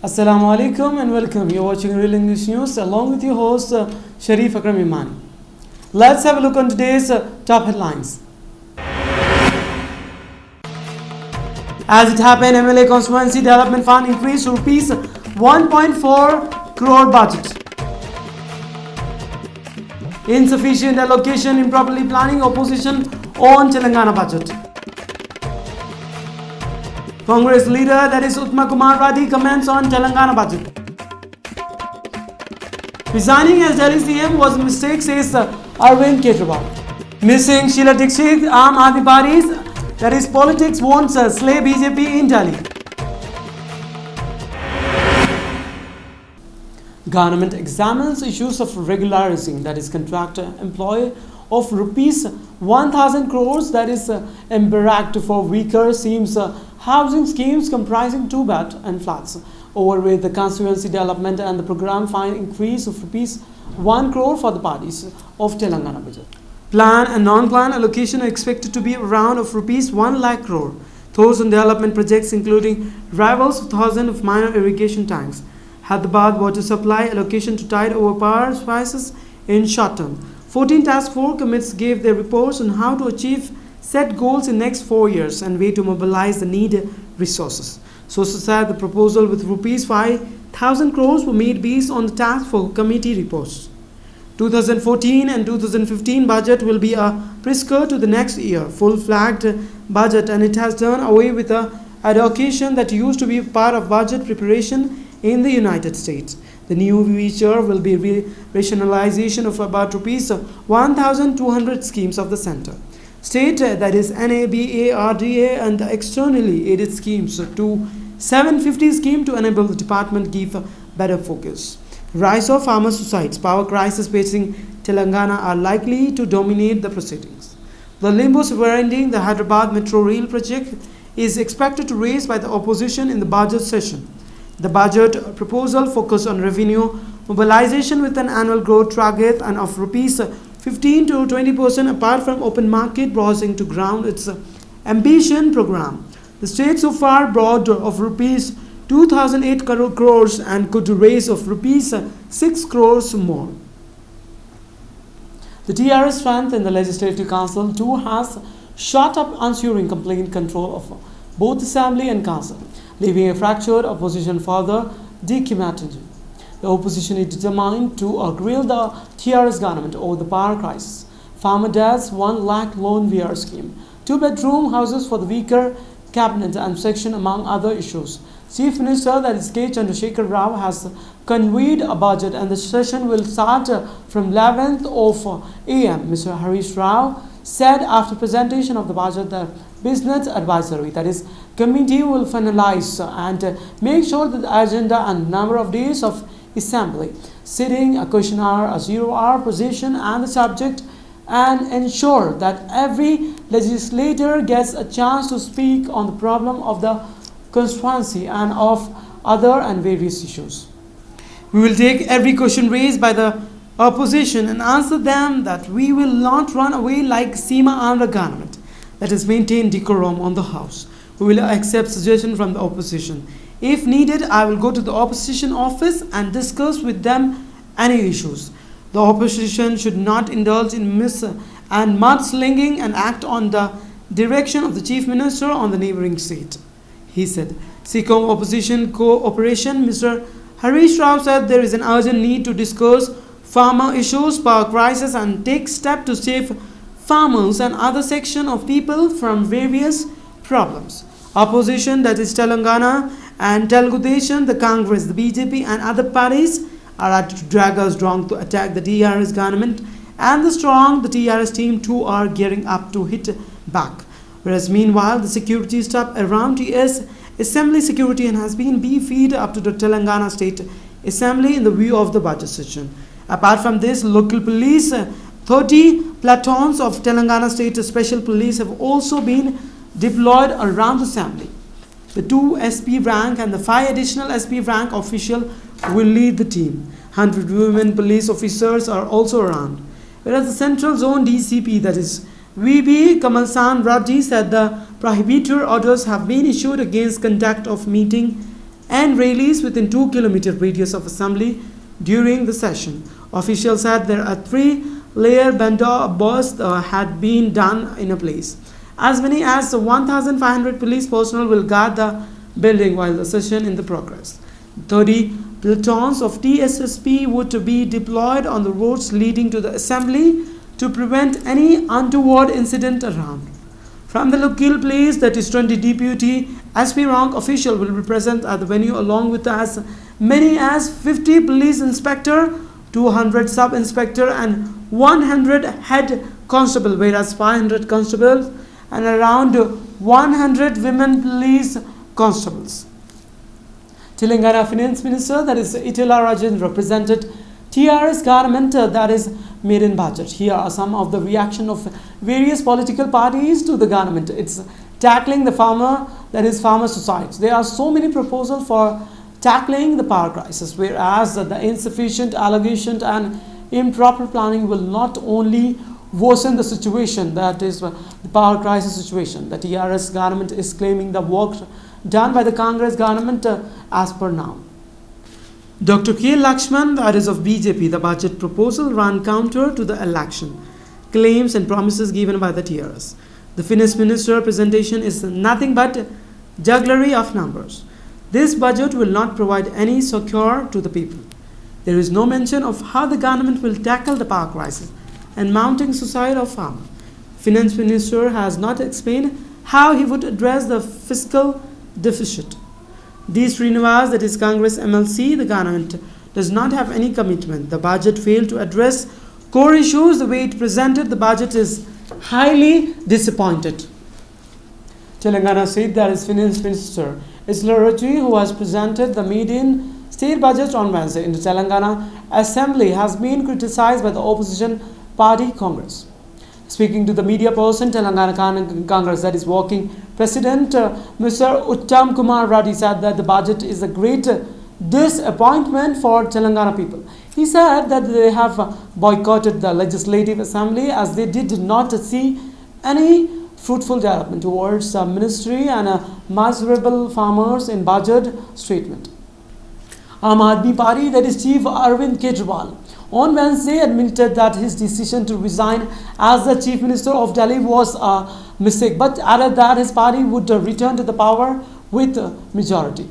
Assalamu alaikum and welcome. You're watching Real English News along with your host Sharif Akram Imani. Let's have a look on today's top headlines. As it happened, MLA Constituency Development Fund increased to rupees 1.4 crore budget. Insufficient allocation, improperly planning, opposition on Telangana budget. Congress leader, that is Uttama Kumar Reddy, comments on Telangana budget. Resigning as Delhi CM was a mistake, says Arvind Kejriwal. Missing Sheila Dikshit, Aam Aadmi Party's, that is politics won't slay BJP in Delhi. Government examines issues of regularizing, that is contractor employee of rupees 1,000 crores, that is embarrassed for weaker seems housing schemes comprising 2-bed and flats. Over with the constituency development and the program find increase of rupees 1 crore for the parties of Telangana budget. Plan and non-plan allocation are expected to be around of rupees 1 lakh crore. Those on development projects including rivals of thousands of minor irrigation tanks. Hyderabad water supply allocation to tide over power prices in short term. 14 task force committees gave their reports on how to achieve set goals in next 4 years and way to mobilize the needed resources. Sources said the proposal with rupees 5,000 crores were made based on the task force committee reports. 2014 and 2015 budget will be a precursor to the next year full-flagged budget, and it has done away with the allocation that used to be part of budget preparation in the United States. The new feature will be rationalization of about rupees 1,200 schemes of the center. State, that is NABA, RDA and externally aided schemes to 750 schemes to enable the department give better focus. Rise of farmer suicides, power crisis facing Telangana are likely to dominate the proceedings. The limbo surrounding the Hyderabad Metro Rail project is expected to raise by the opposition in the budget session. The budget proposal focused on revenue mobilization with an annual growth target and of rupees 15 to 20% apart from open market browsing to ground its ambition program. The state so far brought of rupees 2008 crores and could raise of rupees 6 crores more. The TRS strength in the Legislative Council too has shot up ensuring complete control of both Assembly and Council, leaving a fractured opposition further decimmated. The opposition is determined to grill the TRS government over the power crisis. Farmer Dad's 1 lakh loan VR scheme, 2-bedroom houses for the weaker cabinet and section among other issues. Chief Minister, that is K. Chandrasekhar Rao, has convened a budget and the session will start from 11th of AM. Mr. Harish Rao said after presentation of the budget that business advisory, that is committee, will finalize and make sure that the agenda and number of days of assembly, sitting, a question hour, a 0-hour position and the subject, and ensure that every legislator gets a chance to speak on the problem of the constituency and of other and various issues. We will take every question raised by the opposition and answer them that we will not run away like Seema Andhra government, that is maintain decorum on the house. We will accept suggestions from the opposition. If needed, I will go to the opposition office and discuss with them any issues. The opposition should not indulge in mudslinging and act on the direction of the Chief Minister on the neighboring state, he said. Seeking opposition cooperation, Mr. Harish Rao said there is an urgent need to discuss farmer issues, power crisis and take steps to save farmers and other section of people from various problems. Opposition, that is Telangana and Telugu Desam, the Congress, the BJP and other parties are at to drag us strong to attack the TRS government, and the TRS team too are gearing up to hit back. Whereas meanwhile the security staff around TS Assembly security and has been beefed up to the Telangana State Assembly in the view of the budget session. Apart from this, local police, 30 platoons of Telangana State Special Police have also been deployed around the Assembly. The 2 SP rank and the 5 additional SP rank official will lead the team. 100 women police officers are also around. Whereas the Central Zone DCP, that is VB Kamalsan Reddy, said the prohibitory orders have been issued against conduct of meeting and rallies within 2-kilometer radius of assembly during the session. Officials said there are 3-layer bandobast had been done in a place. As many as 1,500 police personnel will guard the building while the session in the progress. 30 platoons of TSSP would be deployed on the roads leading to the assembly to prevent any untoward incident around. From the local place, that is 20 deputy SP rank official will be present at the venue along with as many as 50 police inspector, 200 sub-inspector and 100 head constable, whereas 500 constables and around 100 women police constables. Telangana Finance Minister, that is Itila Rajendra, presented TRS government that is made in budget. Here are some of the reaction of various political parties to the government. It's tackling the farmer, that is farmer societies. There are so many proposals for tackling the power crisis, whereas the insufficient allocation and improper planning will not only worsen the situation, that is the power crisis situation. The TRS government is claiming the work done by the Congress government as per now. Dr. K. Lakshman, that is of BJP, the budget proposal ran counter to the election claims and promises given by the TRS. The finance minister presentation is nothing but jugglery of numbers. This budget will not provide any succor to the people. There is no mention of how the government will tackle the power crisis and mounting suicide of farmers. Finance minister has not explained how he would address the fiscal deficit. D. Srinivas, that is Congress MLC, the government does not have any commitment. The budget failed to address core issues. The way it presented the budget is highly disappointed. Telangana State, that is Finance Minister Isla Raji, who has presented the median state budget on Wednesday in the Telangana Assembly, has been criticized by the opposition party Congress. Speaking to the media person, Telangana Congress, that is working President Mr. Uttam Kumar Reddy, said that the budget is a great disappointment for Telangana people. He said that they have boycotted the Legislative Assembly as they did not see any fruitful development towards the ministry and miserable farmers in budget statement. Aam Aadmi Party, that is Chief Arvind Kejriwal, on Wednesday admitted that his decision to resign as the Chief Minister of Delhi was a mistake, but added that his party would return to the power with a majority.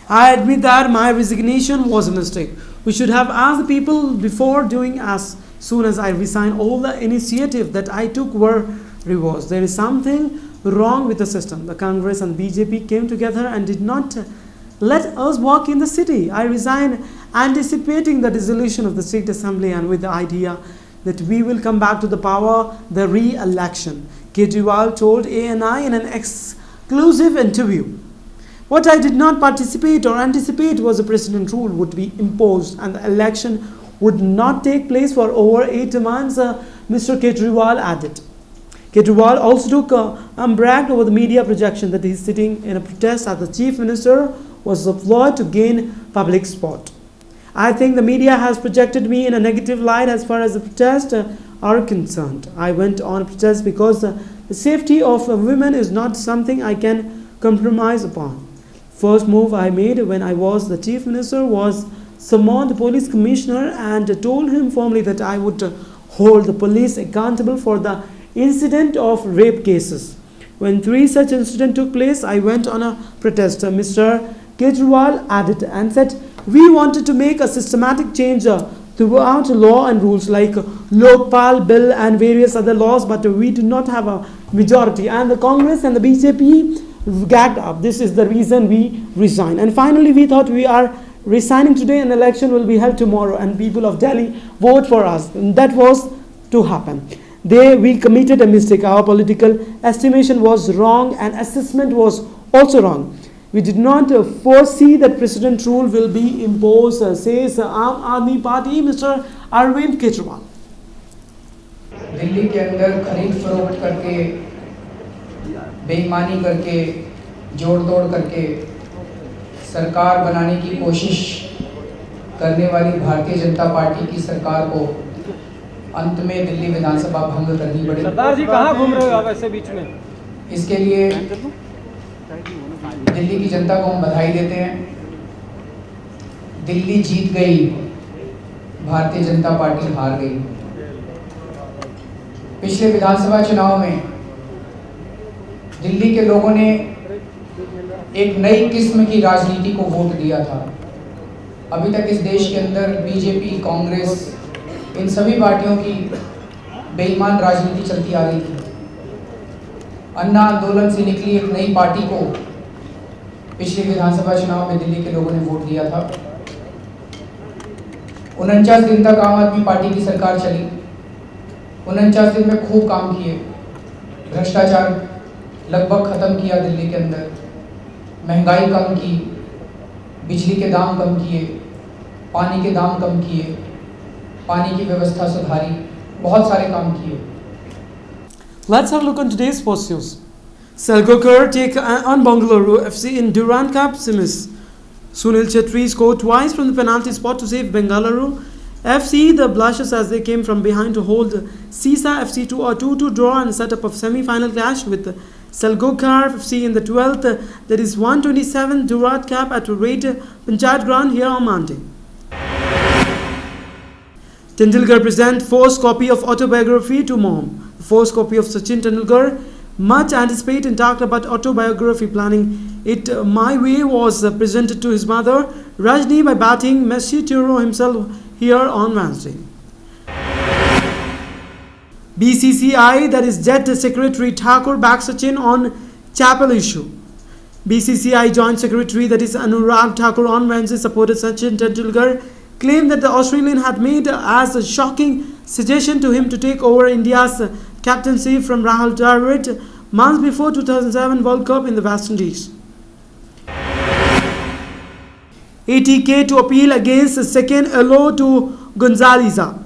I admit that my resignation was a mistake. We should have asked the people before doing as soon as I resigned. All the initiative that I took were reversed. There is something wrong with the system. The Congress and BJP came together and did not let us work in the city. I resigned anticipating the dissolution of the State Assembly and with the idea that we will come back to the power, the re-election. Kejriwal told ANI in an exclusive interview. What I did not participate or anticipate was a president rule would be imposed and the election would not take place for over 8 months, Mr. Kejriwal added. Kejriwal also took bragged over the media projection that he is sitting in a protest as the chief minister was employed to gain public support. I think the media has projected me in a negative light as far as the protests are concerned. I went on a protest because the safety of women is not something I can compromise upon. First move I made when I was the chief minister was summon the police commissioner and told him firmly that I would hold the police accountable for the incident of rape cases. When 3 such incidents took place, I went on a protest. Mr. Kejriwal added and said, we wanted to make a systematic change throughout law and rules like Lokpal bill and various other laws, but we do not have a majority. And the Congress and the BJP gagged up. This is the reason we resigned. And finally, we thought we are resigning today and election will be held tomorrow and people of Delhi vote for us. And that was to happen. We committed a mistake. Our political estimation was wrong and assessment was also wrong. We did not foresee that president rule will be imposed, says Aam Aadmi Party, Mr. Arvind Kejriwal. Delhi के अंदर खरीद फरोख्त करके, बेईमानी करके, जोड़ तोड़ करके सरकार बनाने की कोशिश करने वाली भारतीय जनता पार्टी की सरकार को अंत में दिल्ली विधानसभा भंग करनी पड़ेगी। सरदार जी कहाँ घूम रहे हो आप ऐसे बीच में? इसके लिए दिल्ली की जनता को हम बधाई देते हैं। दिल्ली जीत गई, भारतीय जनता पार्टी हार गई। पिछले विधानसभा चुनाव में दिल्ली के लोगों ने एक नई किस्म की राजनीति को वोट दिया था। अभी तक इस देश के अंदर बीजेपी, कांग्रेस, इन सभी पार्टियों की बेईमान राजनीति चलती आ रही थी। अन्ना आंदोलन से निकली एक नई पार्टी को पिछले विधानसभा चुनाव में दिल्ली के लोगों ने वोट दिया था। 49 दिन तक आम आदमी पार्टी की सरकार चली। 49 दिन में खूब काम किए, भ्रष्टाचार लगभग खत्म किया दिल्ली के अंदर, महंगाई कम की, बिजली के दाम कम किए, पानी के दाम कम किए, पानी की व्यवस्था सुधारी, बहुत सारे काम किए। Let's have a look on today's sports news. Salgokar take on Bangalore FC in Durand Cup semis. Sunil Chetri scored twice from the penalty spot to save Bengaluru FC the blushes as they came from behind to hold Sisa FC to a 2-2 draw and set up a semi-final clash with Salgokar FC in the 12th, that is 127th Durand Cup at Red Panchayat ground here on Monday. Tendulkar present first copy of autobiography to mom. The first copy of Sachin Tendulkar, much anticipated and talked about autobiography planning it my way, was presented to his mother Rajni by batting Messi Turo himself here on Wednesday. BCCI, that is Jet Secretary Thakur, backs Sachin on Chapel issue. BCCI Joint Secretary, that is Anurag Thakur, on Wednesday supported Sachin Tendulkar, claimed that the Australian had made as a shocking suggestion to him to take over India's captaincy from Rahul Dravid months before 2007 World Cup in the West Indies. ATK to appeal against the second yellow to Gonzaleza.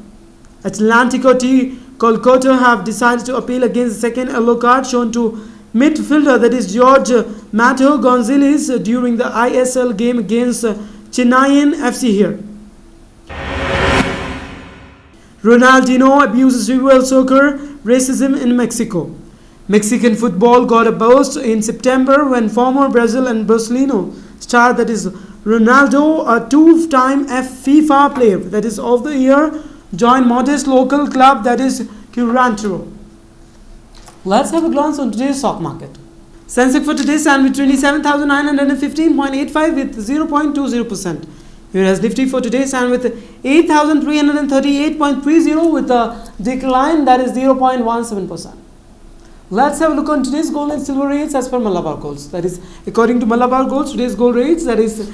Atlantico T Kolkata have decided to appeal against the second yellow card shown to midfielder, that is George Matteo Gonzalez, during the ISL game against Chennaiyin FC here. Ronaldinho abuses rival soccer racism in Mexico. Mexican football got a boost in September when former Brazil and Barcelona star, that is Ronaldo, a two-time FIFA player, that is of the year, joined modest local club, that is Querétaro. Let's have a glance on today's stock market. Sensex for today stand with 27,915.85 with 0.20%. Whereas Nifty for today stand with 8,338.30 with a decline, that is 0.17%. Let's have a look on today's gold and silver rates as per Malabar Golds. That is, according to Malabar Golds, today's gold rates, that is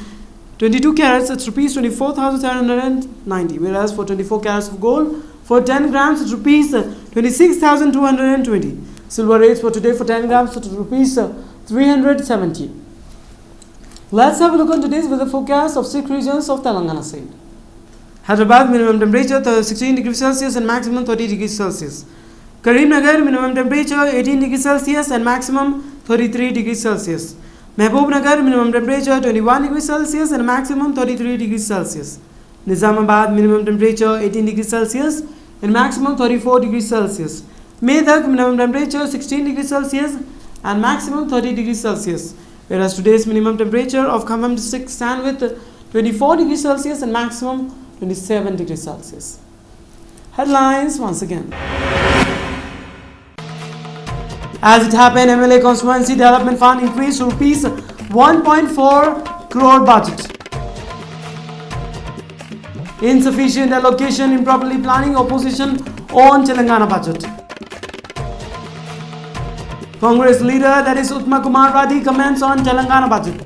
22 carats, it's rupees 24,790. Whereas for 24 carats of gold, for 10 grams, it's rupees 26,220. Silver rates for today for 10 grams, it's rupees 370. Let's have a look on today's weather forecast of 6 regions of Telangana state. Hyderabad, minimum temperature 16 degrees Celsius and maximum 30 degrees Celsius. Karimnagar, minimum temperature 18 degrees Celsius and maximum 33 degrees Celsius. Mehbubnagar, minimum temperature 21 degrees Celsius and maximum 33 degrees Celsius. Nizamabad, minimum temperature 18 degrees Celsius and maximum 34 degrees Celsius. Medak, minimum temperature 16 degrees Celsius and maximum 30 degrees Celsius. Whereas today's minimum temperature of Khammam district stand with 24 degrees Celsius and maximum 27 degrees Celsius. Headlines once again. As it happened, MLA Constituency Development Fund increased to rupees 1.4 crore budget. Insufficient allocation, improperly planning, opposition on Telangana budget. Congress leader, that is Uttama Kumar Reddy, comments on Telangana budget.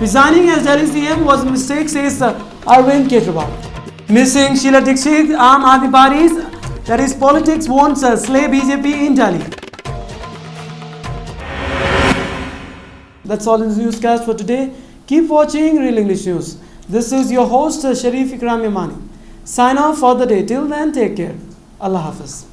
Resigning as Delhi CM was a mistake, says Arvind Kejriwal. Missing Sheila Dikshit, Aam Aadmi Party's, that is politics won't slay BJP in Delhi. That's all in the newscast for today. Keep watching Real English News. This is your host Sharif Ikram Yamani. Sign off for the day. Till then, take care. Allah Hafiz.